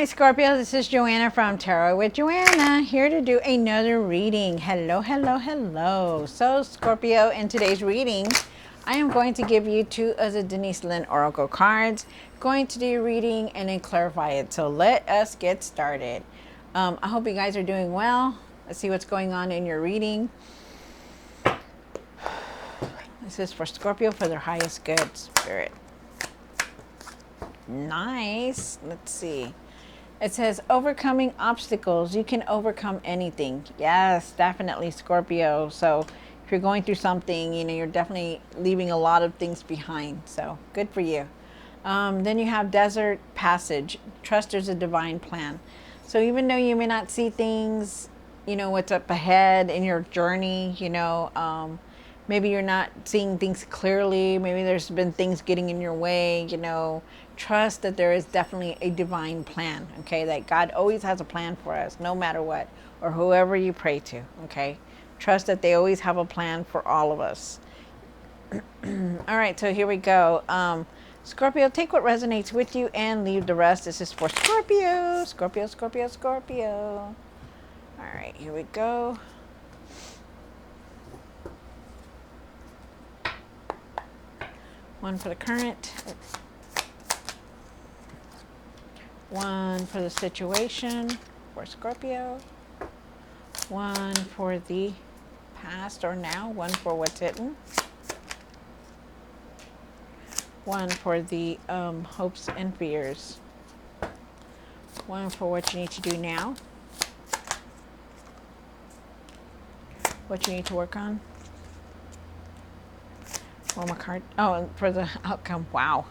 right, Scorpio, this is Joanna from Tarot with Joanna, here to do another reading. Hello, hello, hello. So, Scorpio, in today's reading, I am going to give you two of the Denise Lynn Oracle cards. Going to do your reading and then clarify it. So let us get started. I hope you guys are doing well. Let's see what's going on in your reading. This is for Scorpio for their highest good, Spirit. Nice. Let's see. It says, overcoming obstacles. You can overcome anything. Yes, definitely, Scorpio. So if you're going through something, you know, you're definitely leaving a lot of things behind. So good for you. Then you have desert passage. Trust there's a divine plan. So even though you may not see things, you know, what's up ahead in your journey, you know, maybe you're not seeing things clearly. Maybe there's been things getting in your way, you know. Trust that there is definitely a divine plan, okay? That God always has a plan for us, no matter what, or whoever you pray to, okay? Trust that they always have a plan for all of us. All right, so here we go. Scorpio, take what resonates with you and leave the rest. This is for Scorpio. Scorpio, Scorpio, Scorpio. All right, here we go. One for the current. One for the situation for Scorpio. One for the past or now. One for what's hidden. One for the hopes and fears. One for what you need to do now. What you need to work on. One more card. Oh, and for the outcome. Wow.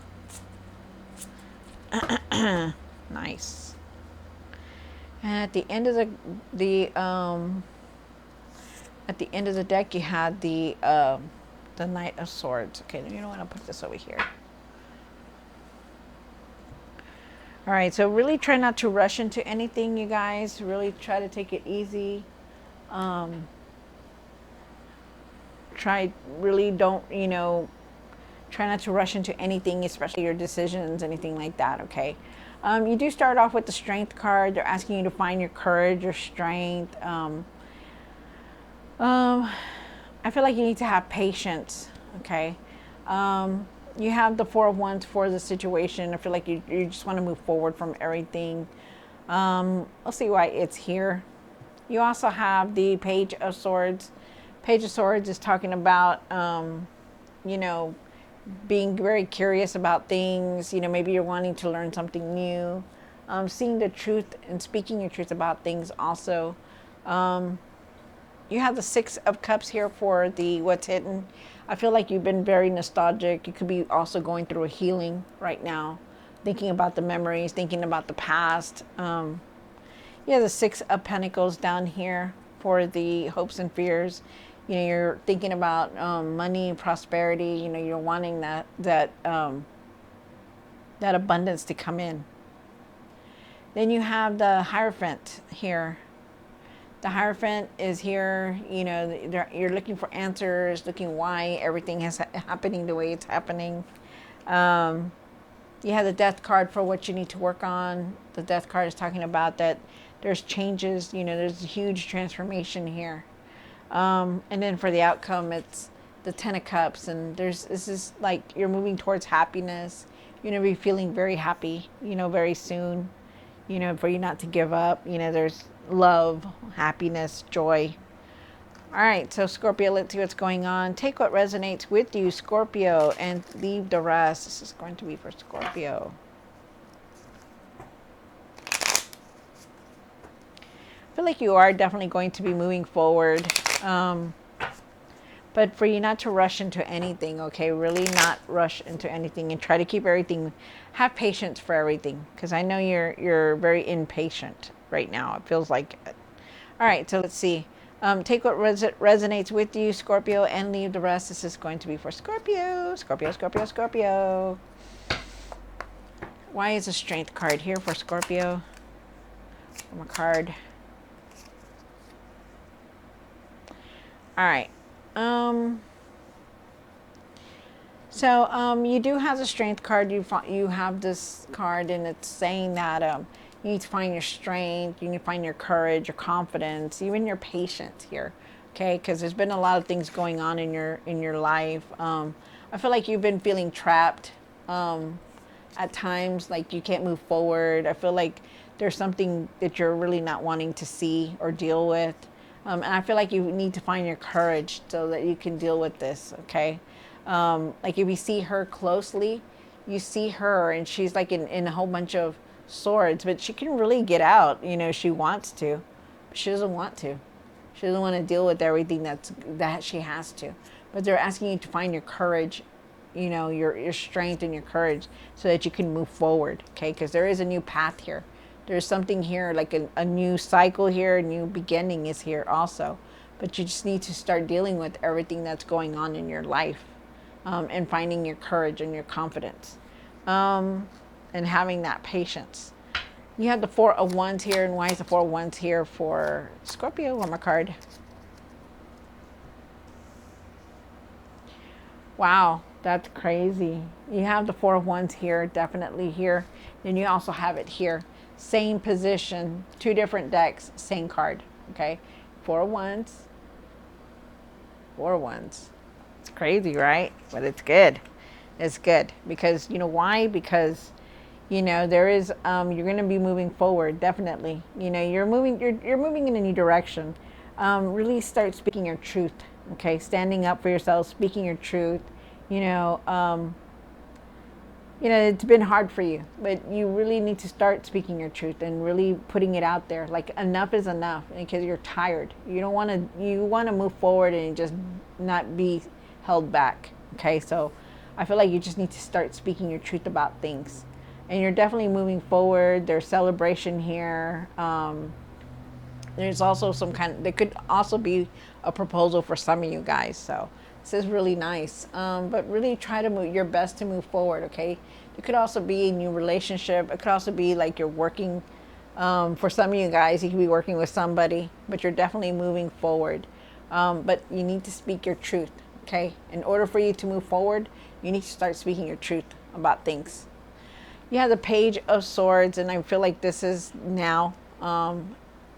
Nice. And at the end of the end of the deck, you had the Knight of Swords. Okay, you know what? I'll put this over here. All right, so really try not to rush into anything, you guys. Really try to take it easy. Don't, you know, try not to rush into anything, especially your decisions, anything like that, okay? You do start off with the Strength card. They're asking you to find your courage, your strength. I feel like you need to have patience, okay? You have the Four of Wands for the situation. I feel like you just want to move forward from everything. Let's see why it's here. You also have the Page of Swords. Page of Swords is talking about, you know, being very curious about things. You know, maybe you're wanting to learn something new. Seeing the truth and speaking your truth about things also. You have the Six of Cups here for the what's hidden. I feel like you've been very nostalgic. You could be also going through a healing right now. Thinking about the memories, thinking about the past. You have the Six of Pentacles down here for the hopes and fears. You know, you're thinking about money, prosperity. You know, you're wanting that abundance to come in. Then you have the Hierophant here. The Hierophant is here. You know, you're looking for answers, looking why everything is happening the way it's happening. You have the Death card for what you need to work on. The Death card is talking about that there's changes. You know, there's a huge transformation here. And then for the outcome, it's the Ten of Cups, and this is like you're moving towards happiness. You're going to be feeling very happy, you know, very soon, you know, for you not to give up. You know, there's love, happiness, joy. All right, so Scorpio, let's see what's going on. Take what resonates with you, Scorpio, and leave the rest. This is going to be for Scorpio. I feel like you are definitely going to be moving forward. But for you not to rush into anything, okay? Really not rush into anything and try to keep everything, have patience for everything. Because I know you're very impatient right now. It feels like it. All right, so let's see. Take what resonates with you, Scorpio, and leave the rest. This is going to be for Scorpio. Scorpio, Scorpio, Scorpio. Why is a Strength card here for Scorpio? One more card. All right. So you do have the Strength card. You have this card, and it's saying that You need to find your strength. You need to find your courage, your confidence, even your patience here. Okay, because there's been a lot of things going on in your life. I feel like you've been feeling trapped at times, like you can't move forward. I feel like there's something that you're really not wanting to see or deal with. And I feel like you need to find your courage so that you can deal with this, okay? Like if you see her closely, you see her and she's like in a whole bunch of swords, but she can really get out, you know, she wants to, but she doesn't want to. She doesn't want to deal with everything that she has to. But they're asking you to find your courage, you know, your strength and your courage so that you can move forward, okay? Because there is a new path here. There's something here, like a new cycle here, a new beginning is here also. But you just need to start dealing with everything that's going on in your life, and finding your courage and your confidence, and having that patience. You have the Four of Wands here, and why is the Four of Wands here for Scorpio? One more card. Wow, that's crazy. You have the Four of Wands here, definitely here. Then you also have it here. Same position, two different decks, same card, okay? Four of Wands, Four of Wands. It's crazy, right? But it's good. It's good because, you know why? Because, you know, there is, you're going to be moving forward, definitely. You know, you're moving in a new direction. Really start speaking your truth, okay? Standing up for yourself, speaking your truth. You know, it's been hard for you, but you really need to start speaking your truth and really putting it out there. Like enough is enough, because you're tired. You want to move forward and just not be held back, okay? So I feel like you just need to start speaking your truth about things. And you're definitely moving forward. There's celebration here. There's also there could also be a proposal for some of you guys. So this is really nice. But really try to move your best to move forward, okay? It could also be a new relationship. It could also be like you're working, for some of you guys, you could be working with somebody, but you're definitely moving forward. But you need to speak your truth, okay? In order for you to move forward, you need to start speaking your truth about things. You have the Page of Swords, and I feel like this is now.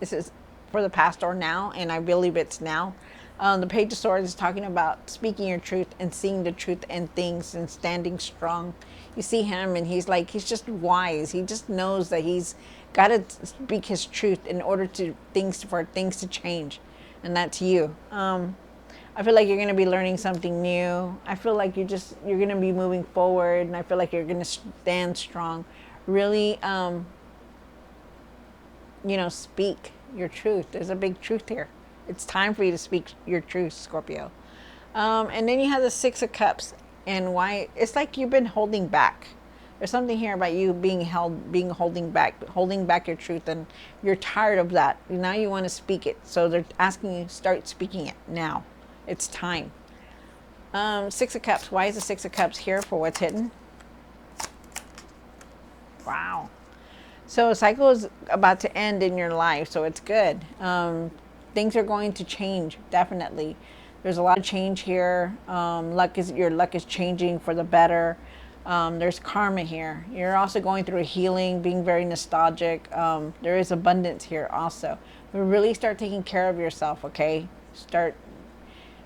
This is for the past or now, and I believe it's now. The Page of Swords is talking about speaking your truth and seeing the truth in things and standing strong. You see him, and he's just wise. He just knows that he's got to speak his truth in order for things to change, and that's you. I feel like you're going to be learning something new. I feel like you're going to be moving forward, and I feel like you're going to stand strong. Really, speak your truth. There's a big truth here. It's time for you to speak your truth, Scorpio. And then you have the Six of Cups, and why it's like you've been holding back. There's something here about you holding back your truth, and you're tired of that. Now you want to speak it. So they're asking you to start speaking it now. It's time. Six of Cups. Why is the Six of Cups here for what's hidden? Wow. So a cycle is about to end in your life, so it's good. Things are going to change, definitely. There's a lot of change here. Your luck is changing for the better. There's karma here. You're also going through a healing, being very nostalgic. There is abundance here also. But really start taking care of yourself, okay? Start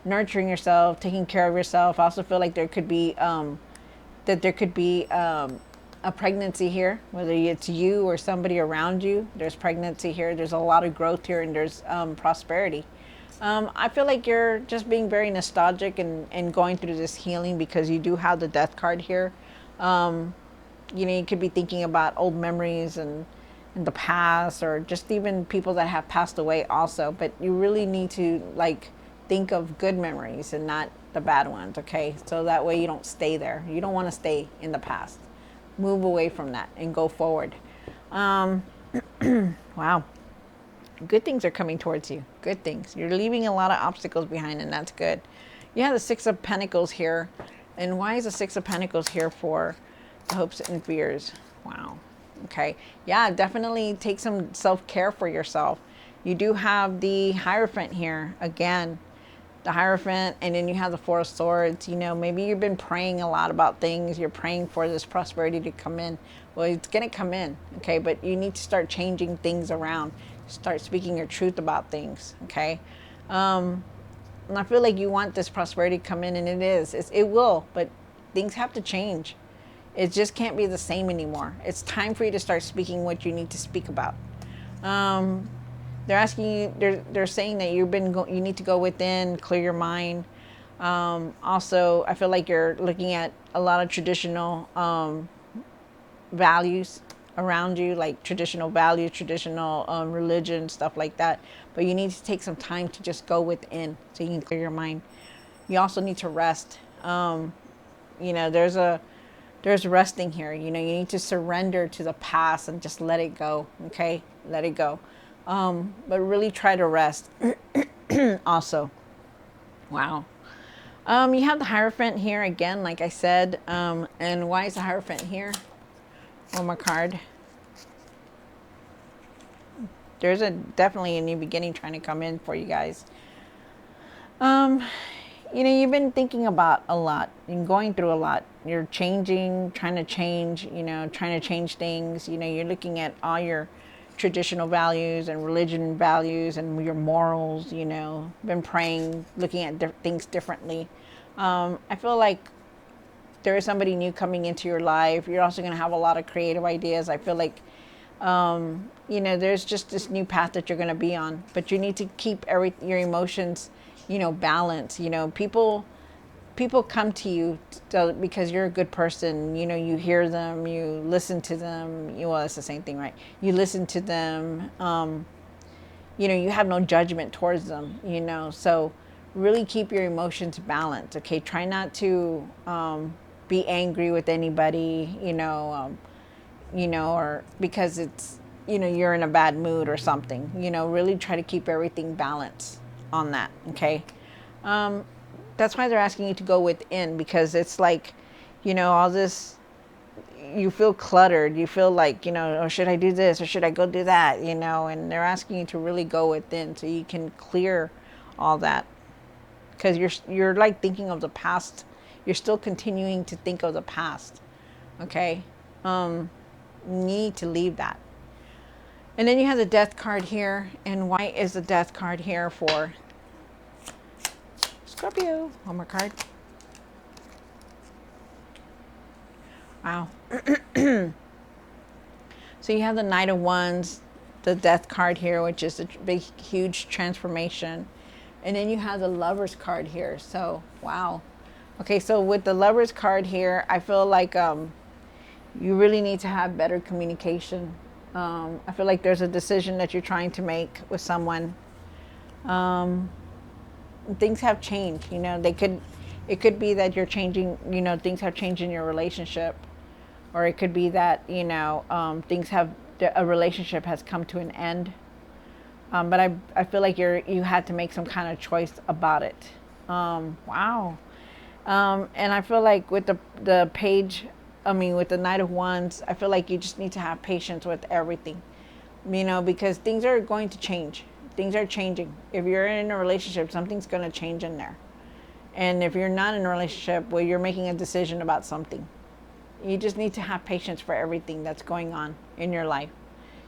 nurturing yourself, taking care of yourself. I also feel like there could be a pregnancy here, whether it's you or somebody around you. There's pregnancy here. There's a lot of growth here, and there's prosperity. I feel like you're just being very nostalgic and going through this healing because you do have the Death card here. You could be thinking about old memories and in the past, or just even people that have passed away also. But you really need to think of good memories and not the bad ones, okay? So that way you don't stay there. You don't want to stay in the past. Move away from that and go forward. Wow. Good things are coming towards you. Good things. You're leaving a lot of obstacles behind, and that's good. You have the Six of Pentacles here. And why is the Six of Pentacles here for the hopes and fears? Wow. Okay. Yeah, definitely take some self-care for yourself. You do have the Hierophant here again. the Hierophant, and then you have the Four of Swords. You know, maybe you've been praying a lot about things. You're praying for this prosperity to come in. Well, it's going to come in, okay? But you need to start changing things around. Start speaking your truth about things, okay? And I feel like you want this prosperity to come in, and it will, but things have to change. It just can't be the same anymore. It's time for you to start speaking what you need to speak about. They're asking you, they're saying that you need to go within, clear your mind. Also, I feel like you're looking at a lot of traditional values around you, like traditional values, traditional religion, stuff like that. But you need to take some time to just go within so you can clear your mind. You also need to rest. You know, there's resting here. You know, you need to surrender to the past and just let it go. Okay, let it go. But really try to rest. Also, wow. You have the Hierophant here again, like I said. And why is the Hierophant here? One more card. There's definitely a new beginning trying to come in for you guys. You know, you've been thinking about a lot and going through a lot. You're changing, trying to change, you know, trying to change things. You know, you're looking at all your traditional values and religion values and your morals, you know, been praying, looking at things differently. I feel like there is somebody new coming into your life. You're also going to have a lot of creative ideas. I feel like, you know, there's just this new path that you're going to be on, but you need to keep your emotions, you know, balanced. You know, people come to you because you're a good person. You know, you hear them, you listen to them. Well, it's the same thing, right? You listen to them. You know, you have no judgment towards them, you know. So really keep your emotions balanced, okay? Try not to be angry with anybody, you know, or because it's, you know, you're in a bad mood or something. You know, really try to keep everything balanced on that, okay? That's why they're asking you to go within, because it's like, you know, all this, you feel cluttered. You feel like, you know, oh, should I do this or should I go do that, you know? And they're asking you to really go within so you can clear all that. Because you're like thinking of the past. You're still continuing to think of the past, okay? Need to leave that. And then you have the Death card here. And why is the Death card here for Scorpio? One more card. Wow. So you have the Knight of Wands, the Death card here, which is a big, huge transformation. And then you have the Lovers card here. So, wow. Okay, so with the Lovers card here, I feel like you really need to have better communication. I feel like there's a decision that you're trying to make with someone. Things have changed, you know. It could be that you're changing, you know, things have changed in your relationship, or it could be that, you know, a relationship has come to an end. But I feel like you had to make some kind of choice about it. Wow. And I feel like with the page, with the Knight of Wands, I feel like you just need to have patience with everything, you know, because things are going to change. Things are changing. If you're in a relationship, something's going to change in there. And if you're not in a relationship, well, you're making a decision about something. You just need to have patience for everything that's going on in your life.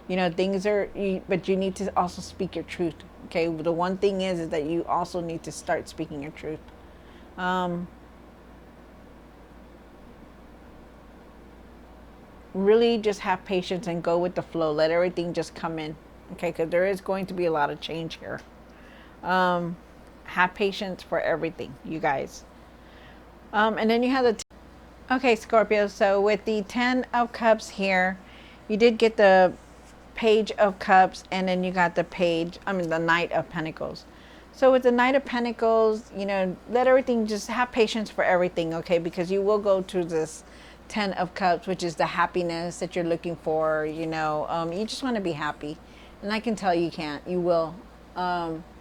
You know, but you need to also speak your truth. Okay, the one thing is that you also need to start speaking your truth. Really just have patience and go with the flow. Let everything just come in. Okay, because there is going to be a lot of change here. Have patience for everything, you guys. And then you have okay, Scorpio. So with the 10 of Cups here, you did get the Page of Cups, and then you got the the Knight of Pentacles. So with the Knight of Pentacles, you know, let everything, just have patience for everything, okay? Because you will go to this 10 of Cups, which is the happiness that you're looking for, you know. You just want to be happy. And I can tell you can't. You will.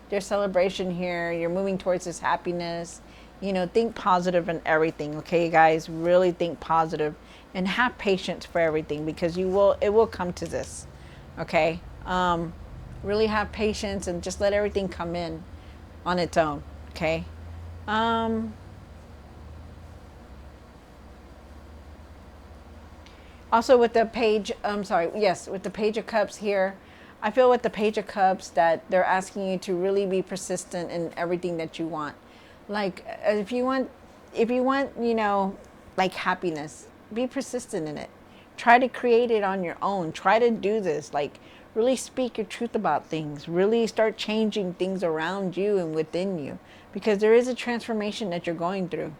There's celebration here. You're moving towards this happiness. You know, think positive in everything, okay, guys? Really think positive and have patience for everything, because it will come to this, okay? Really have patience and just let everything come in on its own, Okay. Also with the page, I'm sorry, yes, with the Page of Cups here, I feel with the Page of Cups that they're asking you to really be persistent in everything that you want. Like if you want, you know, like happiness, be persistent in it. Try to create it on your own. Try to do this. Like really speak your truth about things. Really start changing things around you and within you, because there is a transformation that you're going through.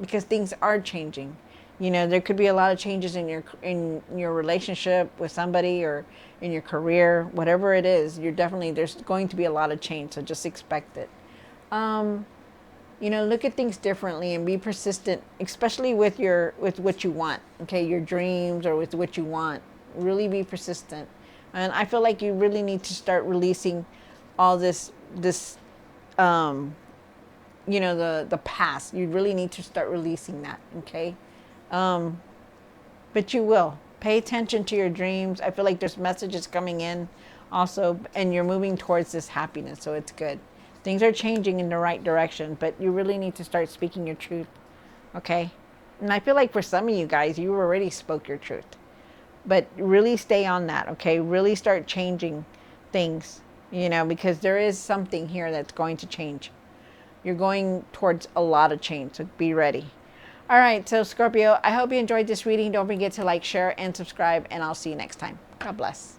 Because things are changing. You know, there could be a lot of changes in your relationship with somebody, or in your career, whatever it is. You're definitely, there's going to be a lot of change, so just expect it. You know, look at things differently and be persistent, especially with with what you want. Okay, your dreams, or with what you want. Really be persistent. And I feel like you really need to start releasing all this you know, the past. You really need to start releasing that. Okay. But you will. Pay attention to your dreams. I feel like there's messages coming in also, and you're moving towards this happiness, so it's good. Things are changing in the right direction, but you really need to start speaking your truth. Okay. And I feel like for some of you guys, you already spoke your truth. But really stay on that. Okay. Really start changing things, you know, because there is something here that's going to change. You're going towards a lot of change, so be ready. All right, so Scorpio, I hope you enjoyed this reading. Don't forget to like, share, and subscribe, and I'll see you next time. God bless.